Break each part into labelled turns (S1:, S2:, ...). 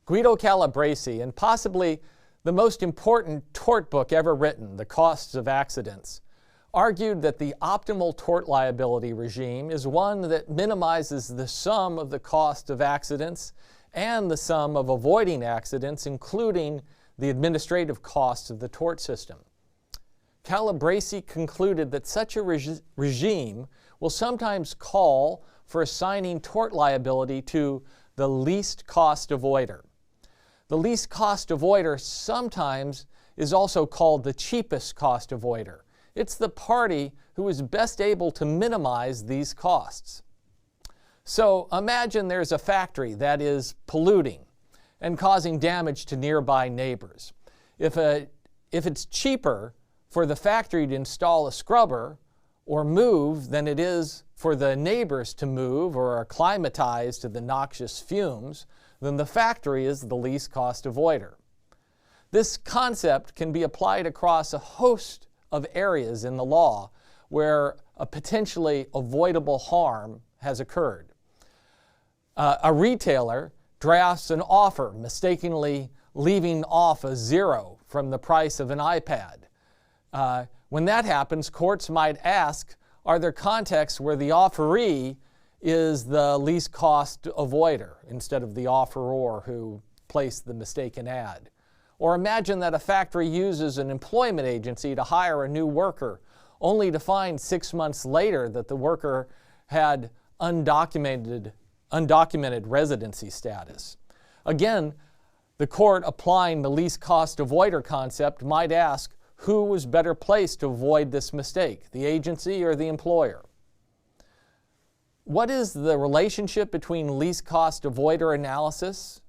S1: Guido Calabresi, in possibly the most important tort book ever written, The Costs of Accidents, argued that the optimal tort liability regime is one that minimizes the sum of the cost of accidents and the sum of avoiding accidents, including the administrative costs of the tort system. Calabresi concluded that such a regime will sometimes call for assigning tort liability to the least cost avoider. The least cost avoider sometimes is also called the cheapest cost avoider. It's the party who is best able to minimize these costs. So imagine there's a factory that is polluting and causing damage to nearby neighbors. If it's cheaper for the factory to install a scrubber or move than it is for the neighbors to move or acclimatize to the noxious fumes, then the factory is the least cost avoider. This concept can be applied across a host of areas in the law where a potentially avoidable harm has occurred. A retailer drafts an offer, mistakenly leaving off a zero from the price of an iPad. When that happens, courts might ask, are there contexts where the offeree is the least cost avoider instead of the offeror who placed the mistaken ad? Or imagine that a factory uses an employment agency to hire a new worker, only to find 6 months later that the worker had undocumented residency status. Again, the court applying the least cost avoider concept might ask, who was better placed to avoid this mistake, the agency or the employer? What is the relationship between least cost avoider analysis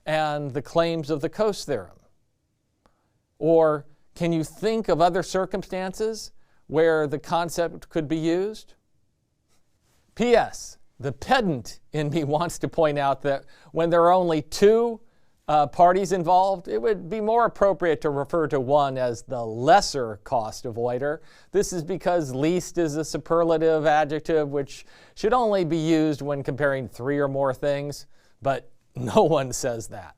S1: and the claims of the Coase theorem? Or can you think of other circumstances where the concept could be used? P.S. The pedant in me wants to point out that when there are only two parties involved, it would be more appropriate to refer to one as the lesser cost avoider. This is because least is a superlative adjective which should only be used when comparing 3 or more things, but no one says that.